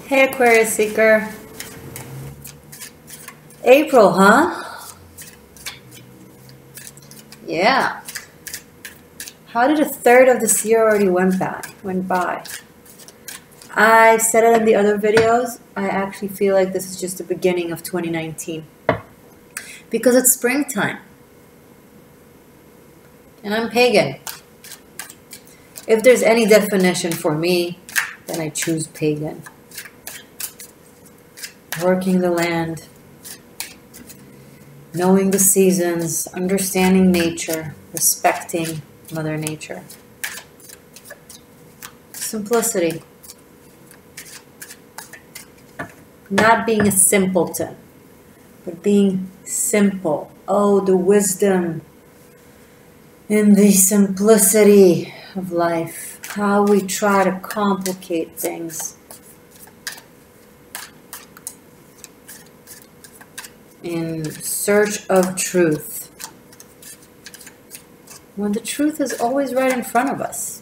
Hey Aquarius Seeker. April, huh? Yeah. How did a third of this year already went by? I said it in the other videos. I actually feel like this is just the beginning of 2019. Because it's springtime. And I'm pagan. If there's any definition for me, then I choose pagan. Working the land. Knowing the seasons. Understanding nature. Respecting Mother Nature. Simplicity. Not being a simpleton, but being simple. Oh, the wisdom in the simplicity of life. How we try to complicate things. In search of truth. When the truth is always right in front of us.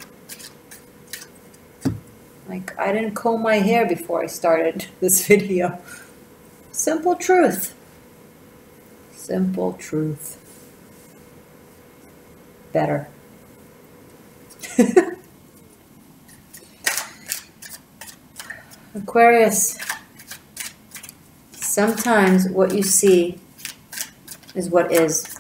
Like, I didn't comb my hair before I started this video. Simple truth. Simple truth. Better. Aquarius. Sometimes what you see is what is.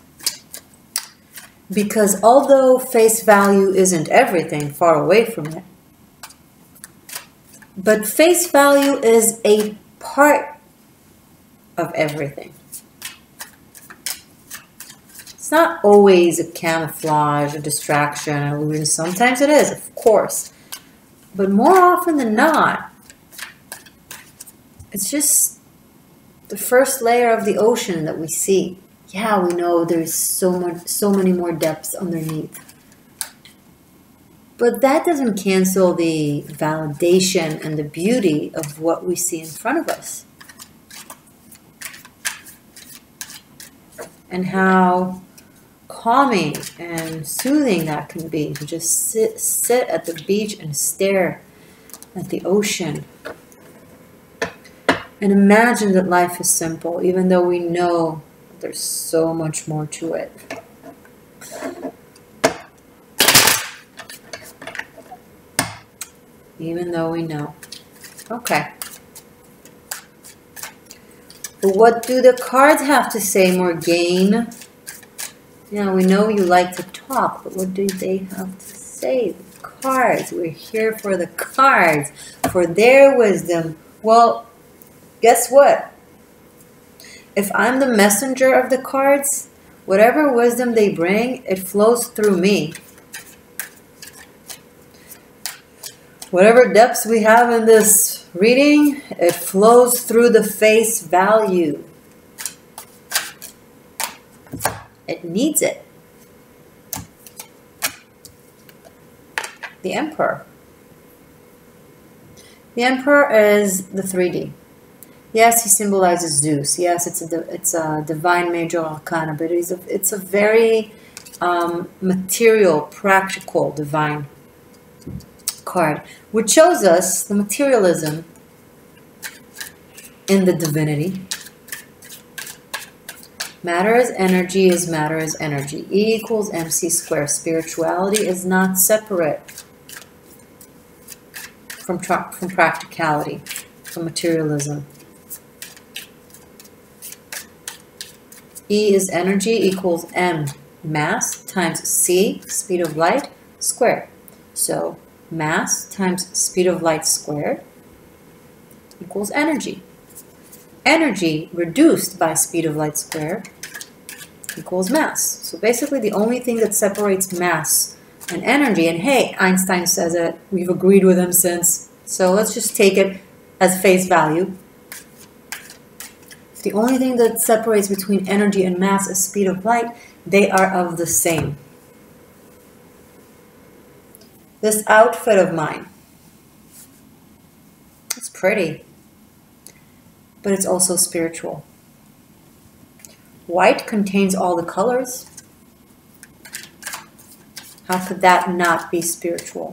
Because although face value isn't everything, far away from it, but face value is a part of everything. It's not always a camouflage, a distraction, an illusion. Sometimes it is, of course. But more often than not, it's just the first layer of the ocean that we see. Yeah, we know there's so many more depths underneath. But that doesn't cancel the validation and the beauty of what we see in front of us. And how calming and soothing that can be to just sit at the beach and stare at the ocean. And imagine that life is simple, even though we know there's so much more to it. Even though we know. Okay. But what do the cards have to say, Morgane? Yeah, we know you like to talk, but what do they have to say? The cards. We're here for the cards, for their wisdom. Well, guess what? If I'm the messenger of the cards, whatever wisdom they bring, it flows through me. Whatever depths we have in this reading, it flows through the face value. It needs it. The Emperor. The Emperor is the 3D. Yes, he symbolizes Zeus. Yes, it's a divine major arcana, but it's a very material, practical, divine card, which shows us the materialism in the divinity. Matter is energy is matter is energy. E equals MC squared. Spirituality is not separate from practicality, from materialism. E is energy equals M, mass, times C, speed of light, squared. So mass times speed of light squared equals energy. Energy reduced by speed of light squared equals mass. So basically the only thing that separates mass and energy, and hey, Einstein says it, we've agreed with him since, so let's just take it as face value. The only thing that separates between energy and mass is speed of light. They are of the same. This outfit of mine, it's pretty, but it's also spiritual. White contains all the colors. How could that not be spiritual?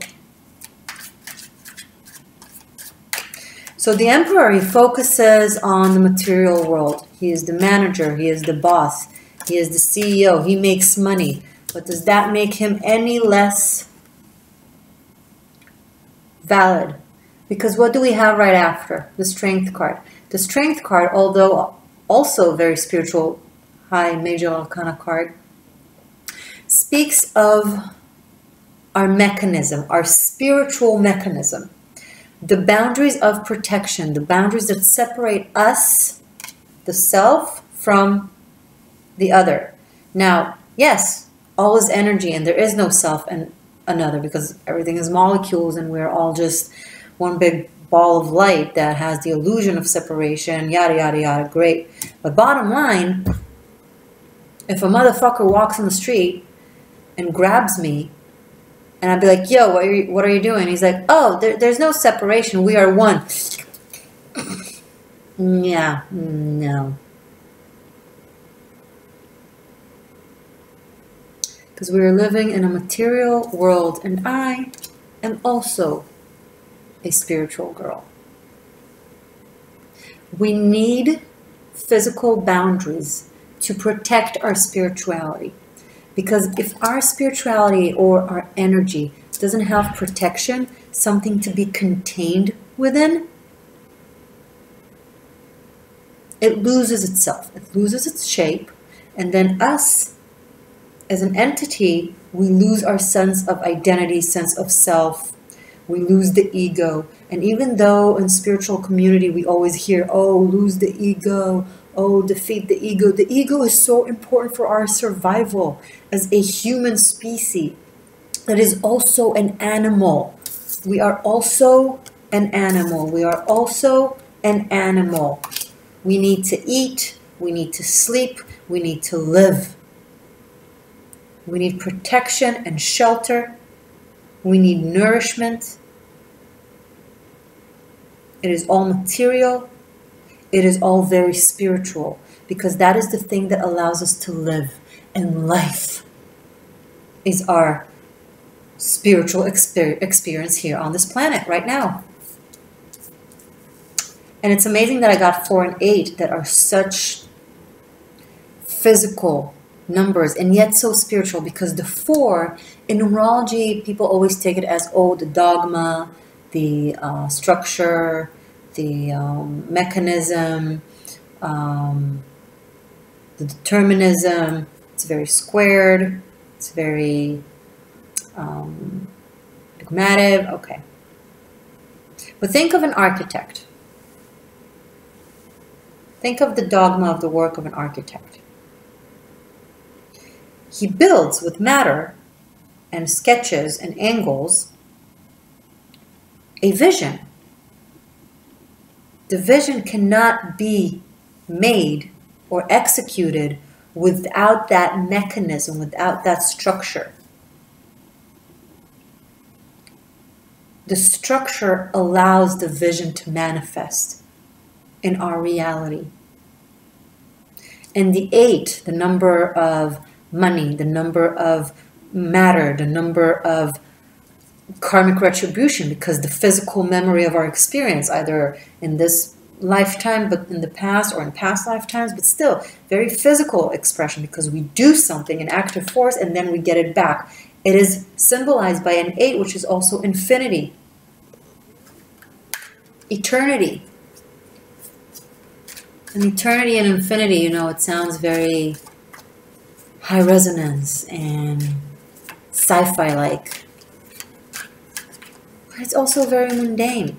So the emperor, he focuses on the material world. He is the manager. He is the boss. He is the CEO. He makes money. But does that make him any less valid? Because what do we have right after? The strength card. The strength card, although also very spiritual, high major arcana card, speaks of our mechanism, our spiritual mechanism. The boundaries of protection, the boundaries that separate us, the self, from the other. Now, yes, all is energy and there is no self and another, because everything is molecules and we're all just one big ball of light that has the illusion of separation, yada, yada, yada, great. But bottom line, if a motherfucker walks on the street and grabs me, and I'd be like, yo, what are you doing? He's like, oh, there's no separation. We are one. Yeah, no. Because we are living in a material world, and I am also a spiritual girl. We need physical boundaries to protect our spirituality. Because if our spirituality or our energy doesn't have protection, something to be contained within, it loses itself. It loses its shape. And then us, as an entity, we lose our sense of identity, sense of self. We lose the ego. And even though in spiritual community we always hear, oh, lose the ego, oh, defeat the ego is so important for our survival as a human species that is also an animal. We are also an animal. We are also an animal. We need to eat. We need to sleep. We need to live. We need protection and shelter. We need nourishment. It is all material. It is all very spiritual, because that is the thing that allows us to live. And life is our spiritual experience here on this planet right now. And it's amazing that I got 4 and 8 that are such physical numbers and yet so spiritual, because the 4 in numerology, people always take it as, oh, the dogma, the structure, the mechanism, the determinism. It's very squared. It's very dogmatic. Okay. But think of an architect. Think of the dogma of the work of an architect. He builds with matter and sketches and angles a vision. The vision cannot be made or executed without that mechanism, without that structure. The structure allows the vision to manifest in our reality. And the 8, the number of money, the number of matter, the number of karmic retribution, because the physical memory of our experience, either in this lifetime, but in the past, or in past lifetimes, but still very physical expression, because we do something, an active force, and then we get it back. It is symbolized by an 8, which is also infinity, eternity. And eternity and infinity, you know, it sounds very high resonance and sci-fi like. But it's also very mundane.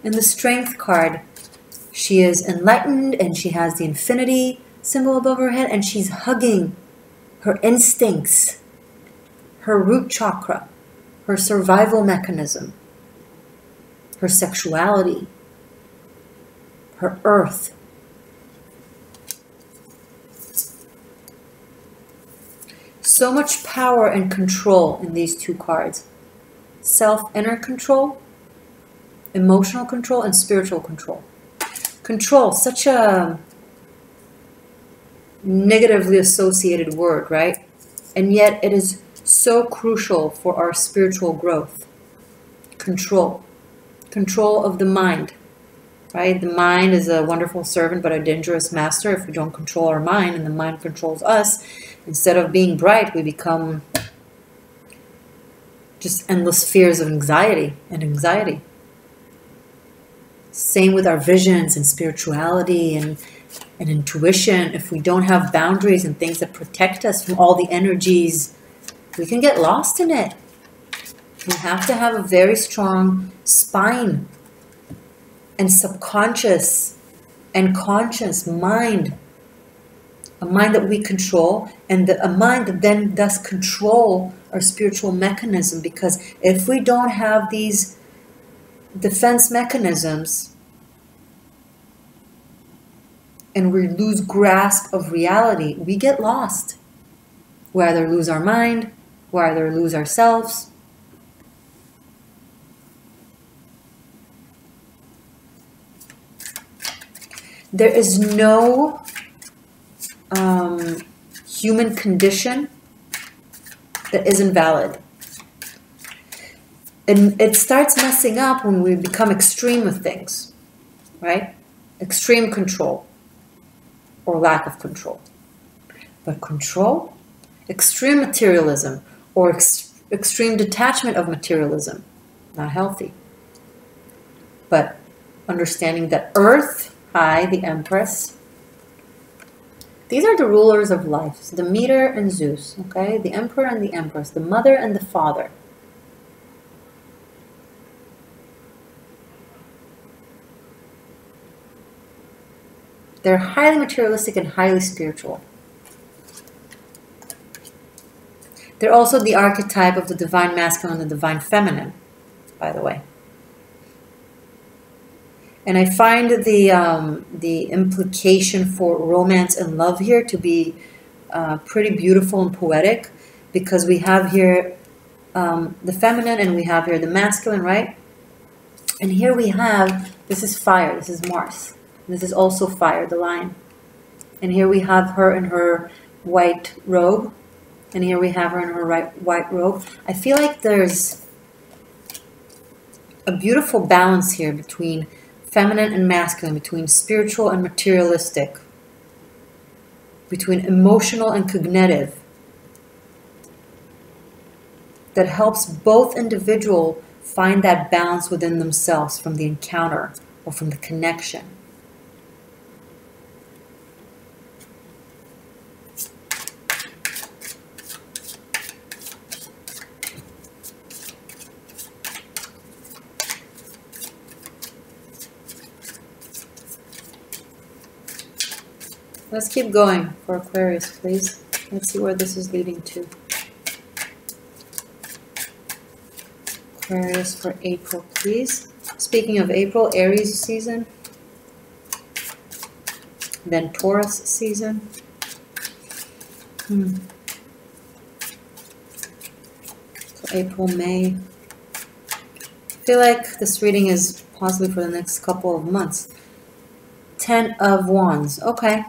In the Strength card, she is enlightened and she has the infinity symbol above her head, and she's hugging her instincts, her root chakra, her survival mechanism, her sexuality, her earth. So much power and control in these 2 cards. Self-inner control, emotional control, and spiritual control. Control, such a negatively associated word, right? And yet it is so crucial for our spiritual growth. control. Control of the mind, right? The mind is a wonderful servant, but a dangerous master if we don't control our mind and the mind controls us. Instead of being bright, we become just endless fears of anxiety and anxiety. Same with our visions and spirituality and intuition. If we don't have boundaries and things that protect us from all the energies, we can get lost in it. We have to have a very strong spine and subconscious and conscious mind. A mind that we control, and a mind that then does control our spiritual mechanism. Because if we don't have these defense mechanisms and we lose grasp of reality, we get lost. We either lose our mind, we either lose ourselves. There is no human condition that isn't valid. And it starts messing up when we become extreme with things, right? Extreme control or lack of control. But control, extreme materialism or extreme detachment of materialism, not healthy. But understanding that Earth, I, the Empress, these are the rulers of life. So the Meter and Zeus, okay? The Emperor and the Empress, the Mother and the Father. They're highly materialistic and highly spiritual. They're also the archetype of the divine masculine and the divine feminine, by the way. And I find the implication for romance and love here to be pretty beautiful and poetic, because we have here the feminine and we have here the masculine, right? And here we have, this is fire, this is Mars. This is also fire, the lion. And here we have her in her white robe. And here we have her in her white robe. I feel like there's a beautiful balance here between feminine and masculine, between spiritual and materialistic, between emotional and cognitive, that helps both individuals find that balance within themselves from the encounter or from the connection. Let's keep going for Aquarius, please. Let's see where this is leading to. Aquarius for April, please. Speaking of April, Aries season. Then Taurus season. So April, May. I feel like this reading is possibly for the next couple of months. 10 of Wands. Okay.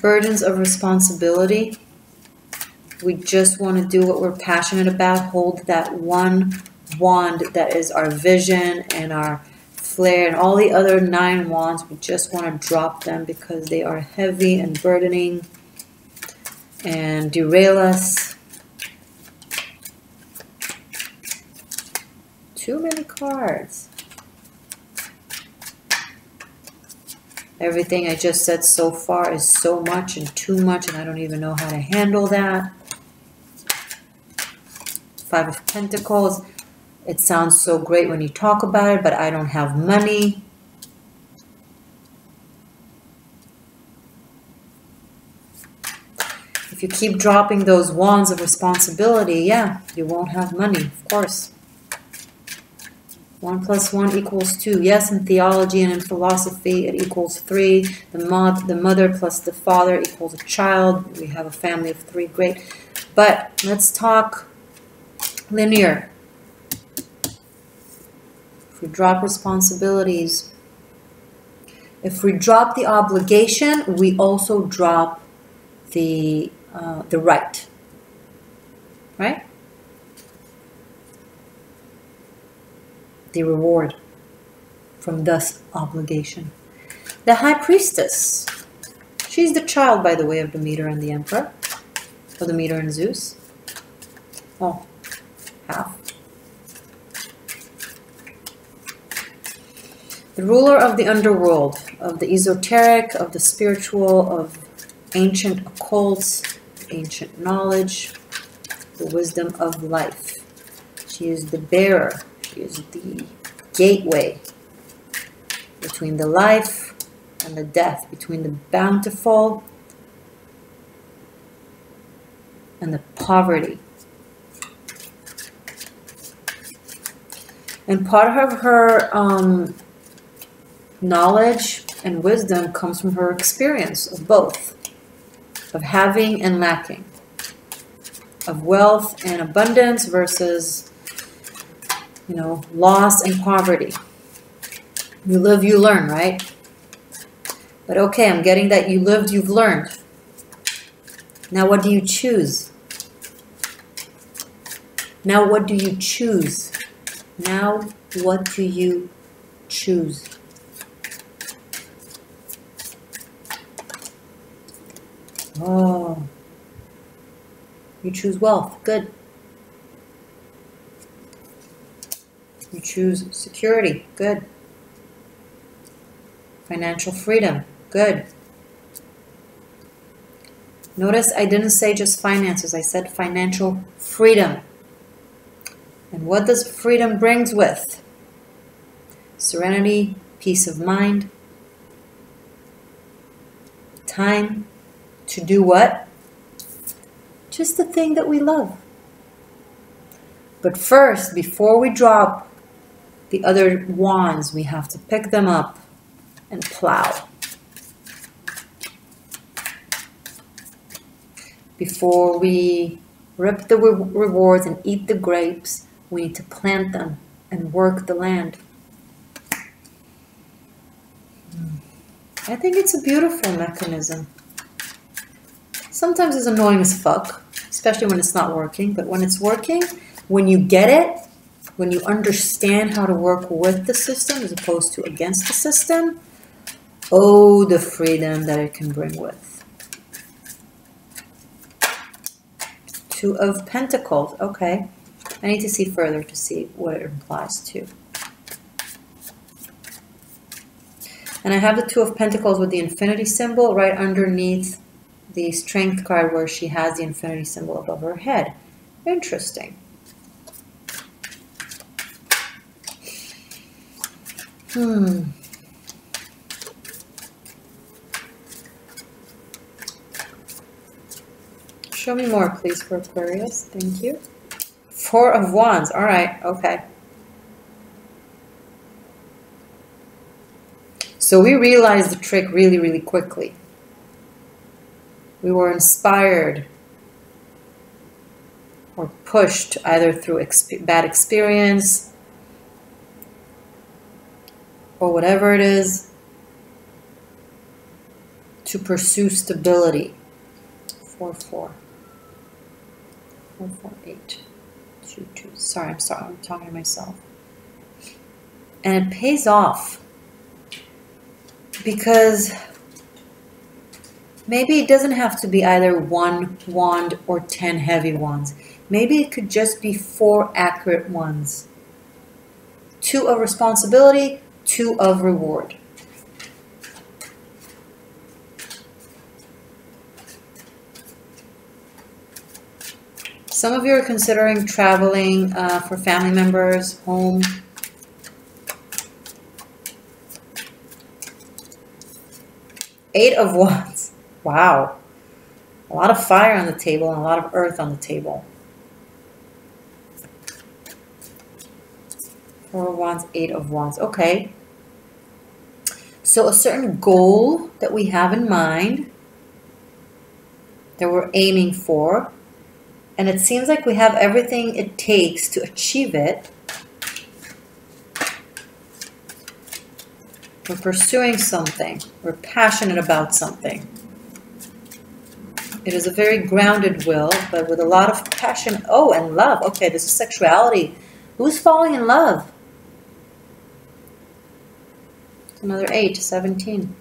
Burdens of responsibility. We just want to do what we're passionate about. Hold that one wand that is our vision and our flair, and all the other 9 wands, we just want to drop them because they are heavy and burdening and derail us. Too many cards. Everything I just said so far is so much and too much, and I don't even know how to handle that. 5 of Pentacles. It sounds so great when you talk about it, but I don't have money. If you keep dropping those wands of responsibility, yeah, you won't have money, of course. 1 + 1 = 2. Yes, in theology and in philosophy, it equals 3. The mother plus the father equals a child. We have a family of 3. Great. But let's talk linear. If we drop responsibilities, if we drop the obligation, we also drop the right. Right? the reward from this obligation. The High Priestess. She's the child, by the way, of Demeter and the Emperor. Or Demeter and Zeus. Oh, half. The ruler of the underworld, of the esoteric, of the spiritual, of ancient occults, ancient knowledge, the wisdom of life. She is the bearer. She is the gateway between the life and the death, between the bountiful and the poverty. And part of her knowledge and wisdom comes from her experience of both, of having and lacking, of wealth and abundance versus, you know, loss and poverty. You live, you learn, right? But okay, I'm getting that you lived, you've learned. Now what do you choose? Now what do you choose? Now what do you choose? Oh, you choose wealth. Good. You choose security. Good. Financial freedom. Good. Notice I didn't say just finances. I said financial freedom. And what does freedom brings with? Serenity, peace of mind, time to do what? Just the thing that we love. But first, before we drop the other wands, we have to pick them up and plow. Before we rip the rewards and eat the grapes, we need to plant them and work the land. I think it's a beautiful mechanism. Sometimes it's annoying as fuck, especially when it's not working. But when it's working, when you get it, when you understand how to work with the system as opposed to against the system, oh, the freedom that it can bring with. Two of Pentacles. Okay. I need to see further to see what it implies too. And I have the Two of Pentacles with the infinity symbol right underneath the Strength card where she has the infinity symbol above her head. Interesting. Show me more, please, for Aquarius. Thank you. Four of Wands. All right. Okay. So we realized the trick really, really quickly. We were inspired or pushed either through bad experience or whatever it is to pursue stability. 4, 4. 4, 4, 8. 2, 2. Sorry, I'm talking to myself. And it pays off. Because maybe it doesn't have to be either 1 wand or 10 heavy wands. Maybe it could just be 4 accurate ones. 2 of responsibility, 2 of reward. Some of you are considering traveling for family members, home. Eight of Wands. Wow. A lot of fire on the table and a lot of earth on the table. 4 of Wands, 8 of Wands. Okay. So a certain goal that we have in mind, that we're aiming for, and it seems like we have everything it takes to achieve it. We're pursuing something. We're passionate about something. It is a very grounded will, but with a lot of passion. Oh, and love. Okay, this is sexuality. Who's falling in love? Another 8, 17.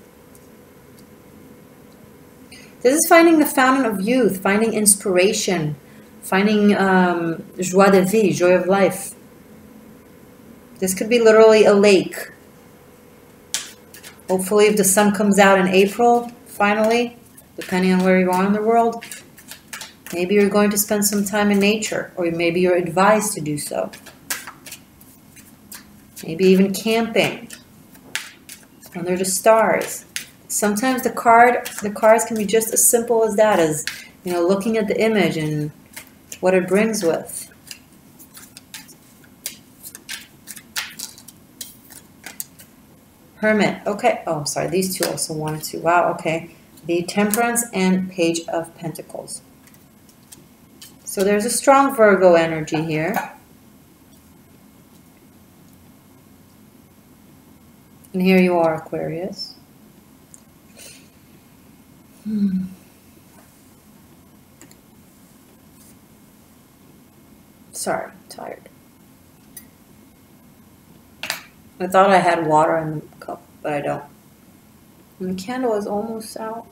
This is finding the fountain of youth, finding inspiration, finding joie de vie, joy of life. This could be literally a lake. Hopefully if the sun comes out in April, finally, depending on where you are in the world, maybe you're going to spend some time in nature, or maybe you're advised to do so. Maybe even camping under the stars. Sometimes the cards can be just as simple as that, as, you know, looking at the image and what it brings with. Hermit. Okay. Oh, sorry. These two also wanted to. Wow. Okay. The Temperance and Page of Pentacles. So there's a strong Virgo energy here. And here you are, Aquarius. Sorry, tired. I thought I had water in the cup, but I don't. And the candle is almost out.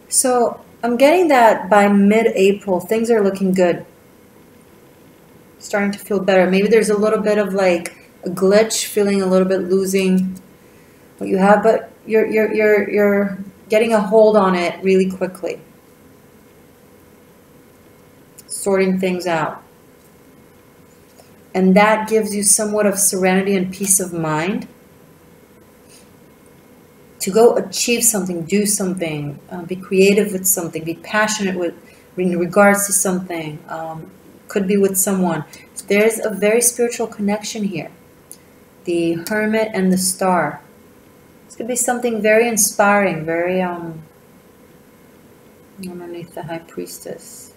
So I'm getting that by mid-April, things are looking good. Starting to feel better. Maybe there's a little bit of like a glitch, feeling a little bit losing what you have, but you're getting a hold on it really quickly. Sorting things out. And that gives you somewhat of serenity and peace of mind to go achieve something, do something, be creative with something, be passionate with in regards to something, could be with someone. There's a very spiritual connection here. The Hermit and the Star. This could be something very inspiring, very underneath the High Priestess.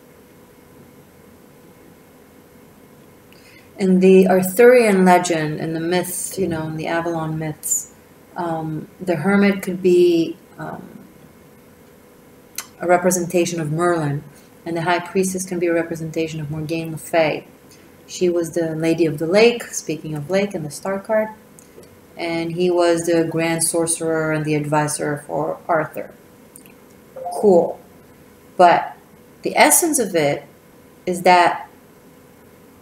In the Arthurian legend, in the myths, you know, in the Avalon myths, the Hermit could be a representation of Merlin, and the High Priestess can be a representation of Morgane Le Fay. She was the Lady of the Lake, speaking of lake, in the Star card, and he was the Grand Sorcerer and the advisor for Arthur. Cool. But the essence of it is that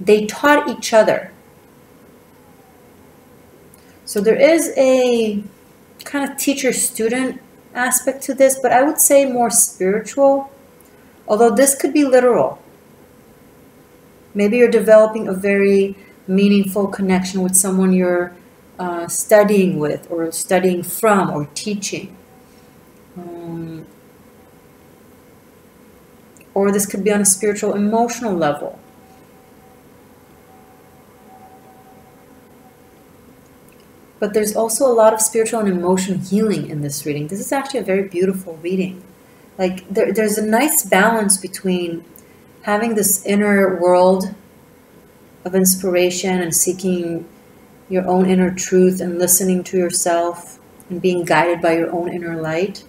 they taught each other. So there is a kind of teacher-student aspect to this, but I would say more spiritual, although this could be literal. Maybe you're developing a very meaningful connection with someone you're studying with, or studying from, or teaching. Or this could be on a spiritual, emotional level. But there's also a lot of spiritual and emotional healing in this reading. This is actually a very beautiful reading. Like there's a nice balance between having this inner world of inspiration and seeking your own inner truth and listening to yourself and being guided by your own inner light,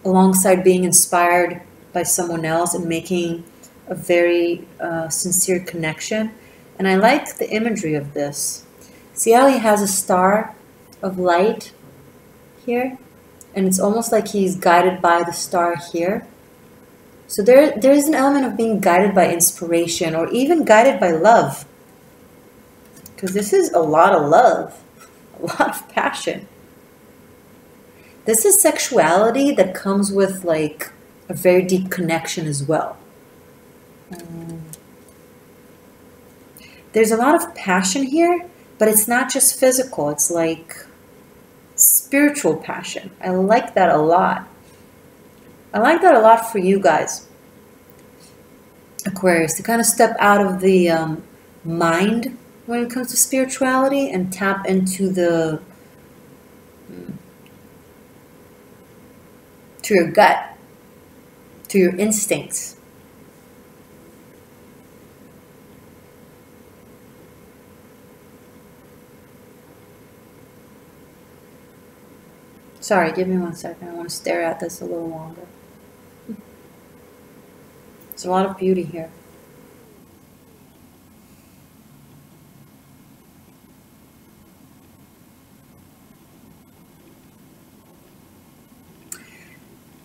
alongside being inspired by someone else and making a very sincere connection. And I like the imagery of this. See how he has a star of light here? And it's almost like he's guided by the star here. So there is an element of being guided by inspiration, or even guided by love. Because this is a lot of love, a lot of passion. This is sexuality that comes with like a very deep connection as well. There's a lot of passion here, but it's not just physical. It's like spiritual passion. I like that a lot. I like that a lot for you guys, Aquarius, to kind of step out of the mind when it comes to spirituality and tap into the to your gut, to your instincts. Sorry, give me 1 second. I want to stare at this a little longer. There's a lot of beauty here.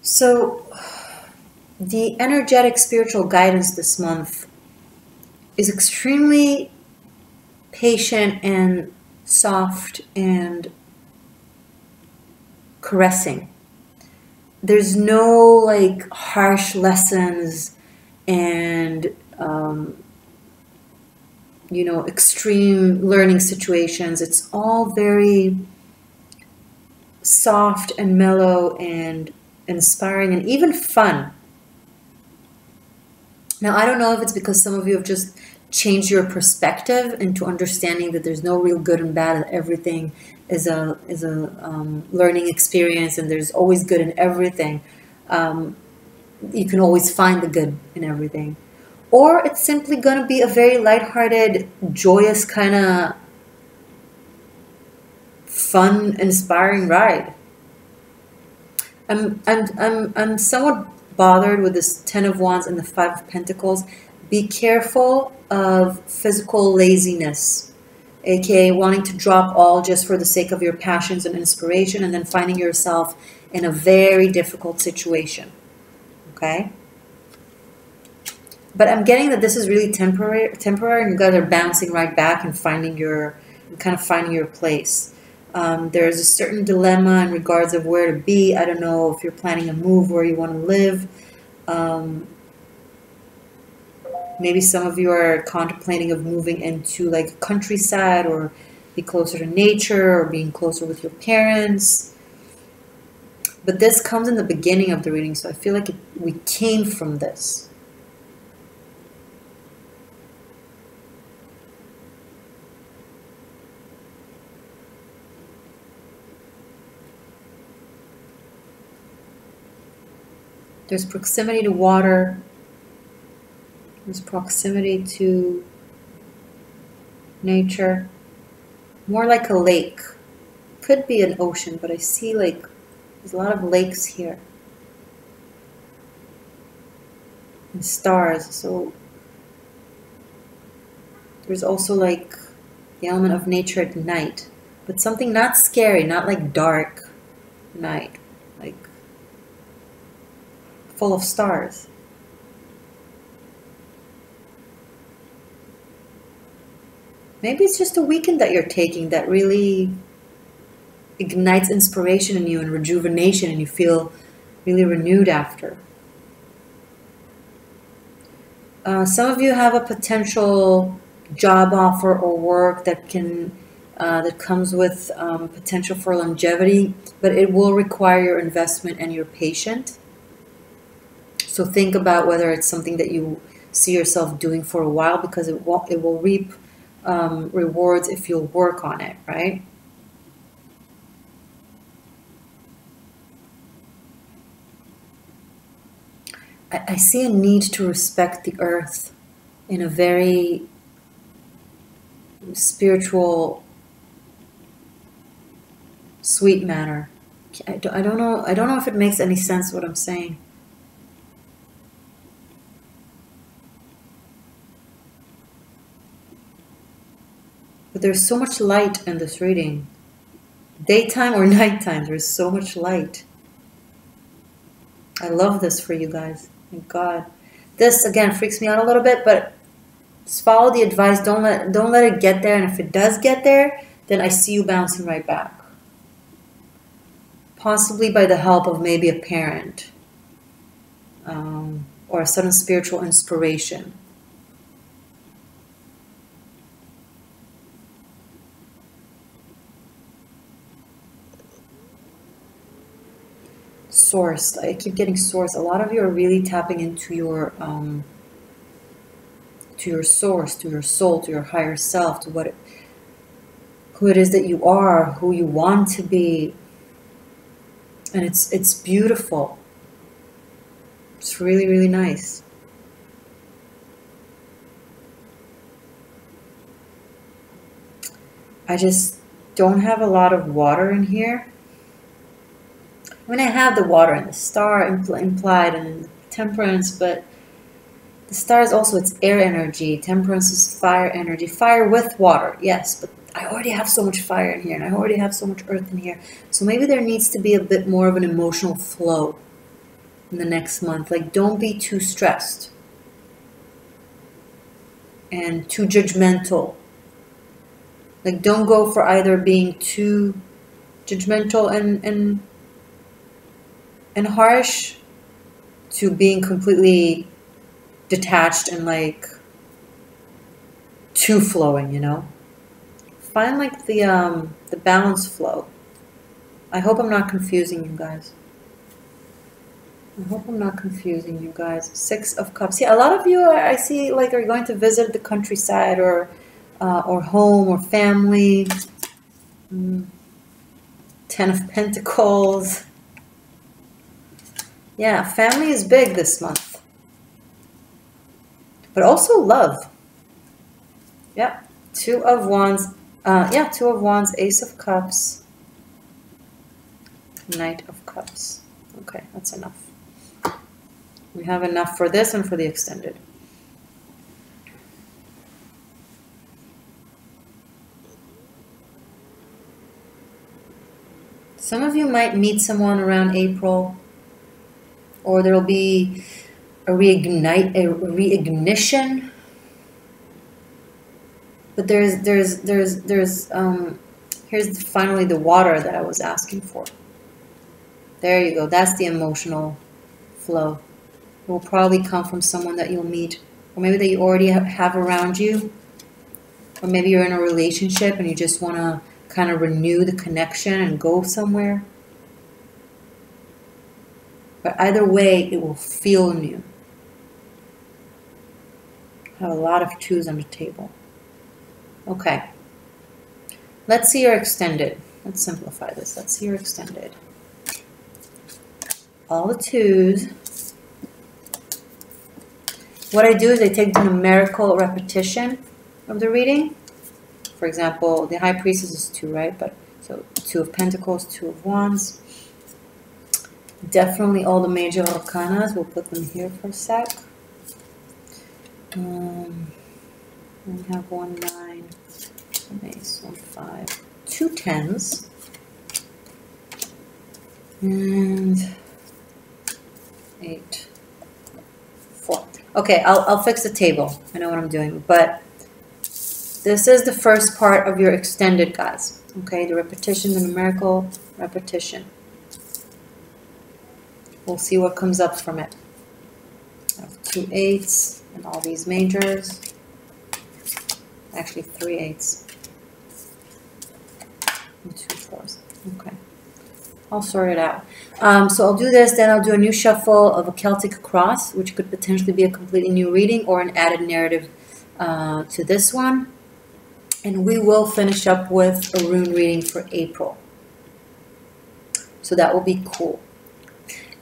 So, the energetic spiritual guidance this month is extremely patient and soft and caressing. There's no like harsh lessons and you know, extreme learning situations. It's all very soft and mellow and inspiring and even fun. Now, I don't know if it's because some of you have just changed your perspective into understanding that there's no real good and bad, and everything is a learning experience, and there's always good in everything. You can always find the good in everything. Or it's simply going to be a very lighthearted, joyous kind of fun, inspiring ride. I'm somewhat bothered with this Ten of Wands and the Five of Pentacles. Be careful of physical laziness, aka wanting to drop all just for the sake of your passions and inspiration, and then finding yourself in a very difficult situation. Okay? But I'm getting that this is really temporary, and you guys are bouncing right back and finding your place. There's a certain dilemma in regards of where to be. I don't know if you're planning a move, where you want to live. Maybe some of you are contemplating of moving into like countryside, or be closer to nature, or being closer with your parents. But this comes in the beginning of the reading, so I feel like we came from this. There's proximity to water. There's proximity to nature. More like a lake. Could be an ocean, but I see like there's a lot of lakes here. And stars. So there's also like the element of nature at night. But something not scary, not like dark night. Like full of stars. Maybe it's just a weekend that you're taking that really ignites inspiration in you and rejuvenation, and you feel really renewed after. Some of you have a potential job offer or work that comes with potential for longevity, but it will require your investment and you're patient. So think about whether it's something that you see yourself doing for a while, because it will reap rewards if you'll work on it, right? I see a need to respect the earth in a very spiritual, sweet manner. I don't know if it makes any sense what I'm saying. But there's so much light in this reading. Daytime or nighttime, there's so much light. I love this for you guys. Thank God. This again freaks me out a little bit, but just follow the advice. Don't let it get there. And if it does get there, then I see you bouncing right back. Possibly by the help of maybe a parent, or a sudden spiritual inspiration. Source. I keep getting source. A lot of you are really tapping into your source, to your soul, to your higher self, to who it is that you are, who you want to be. And it's beautiful. It's really, really nice. I just don't have a lot of water in here. I mean, I have the water and the star implied and temperance, but the star is also, it's air energy. Temperance is fire energy. Fire with water, yes, but I already have so much fire in here, and I already have so much earth in here. So maybe there needs to be a bit more of an emotional flow in the next month. Like, don't be too stressed and too judgmental. Like, don't go for either being too judgmental and harsh to being completely detached and like too flowing, you know. Find like the balanced flow. I hope I'm not confusing you guys. I hope I'm not confusing you guys. 6 of Cups. Yeah, a lot of you I see like are going to visit the countryside or home or family. 10 of Pentacles. Yeah, family is big this month. But also love. Yeah, 2 of Wands. 2 of Wands, Ace of Cups, Knight of Cups. Okay, that's enough. We have enough for this and for the extended. Some of you might meet someone around April, or there'll be a reignition. But here's finally the water that I was asking for. There you go. That's the emotional flow. It will probably come from someone that you'll meet, or maybe that you already have around you, or maybe you're in a relationship and you just want to kind of renew the connection and go somewhere. But either way, it will feel new. I have a lot of 2s on the table. Okay. Let's see your extended. Let's simplify this. Let's see your extended. All the 2s. What I do is I take the numerical repetition of the reading. For example, the High Priestess is 2, right? But so 2 of Pentacles, 2 of Wands. Definitely all the major arcanas. We'll put them here for a sec. We have 1 9, 1 ace, 1 5, 2 10s, and 8 4. Okay, I'll fix the table. I know what I'm doing, but this is the first part of your extended, guys. Okay, the repetition, the numerical repetition. We'll see what comes up from it. I have 2 8s and all these majors. Actually, 3 8s and 2 4s. Okay, I'll sort it out. So I'll do this, then I'll do a new shuffle of a Celtic cross, which could potentially be a completely new reading or an added narrative to this one. And we will finish up with a rune reading for April. So that will be cool.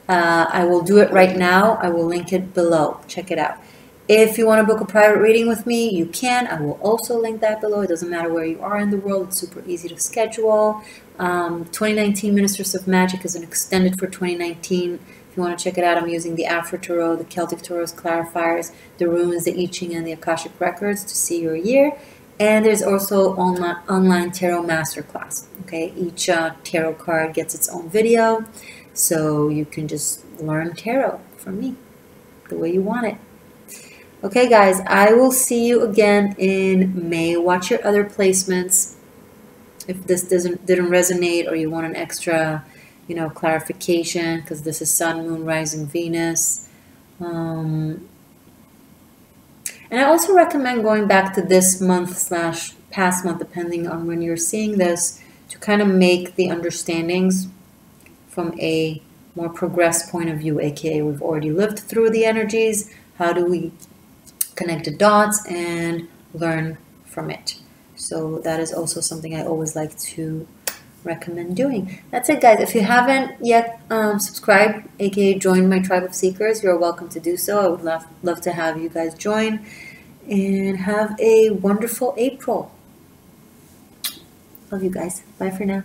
I will do it right now. I will link it below. Check it out. If you want to book a private reading with me, you can. I will also link that below. It doesn't matter where you are in the world. It's super easy to schedule. 2019 Ministers of Magic is an extended for 2019. If you want to check it out, I'm using the Afro Tarot, the Celtic Tarot's clarifiers, the runes, the I Ching, and the Akashic Records to see your year. And there's also online tarot masterclass. Okay, each tarot card gets its own video, so you can just learn tarot from me the way you want it. Okay, guys, I will see you again in May. Watch your other placements. If this didn't resonate, or you want an extra, clarification, because this is Sun, Moon, Rising, Venus. And I also recommend going back to this month / past month, depending on when you're seeing this, to kind of make the understandings from a more progressed point of view, aka we've already lived through the energies. How do we connect the dots and learn from it? So that is also something I always like to recommend doing. That's it, guys. If you haven't yet subscribed, aka joined my tribe of seekers, you're welcome to do so. I would love to have you guys join, and have a wonderful April. Love you guys. Bye for now.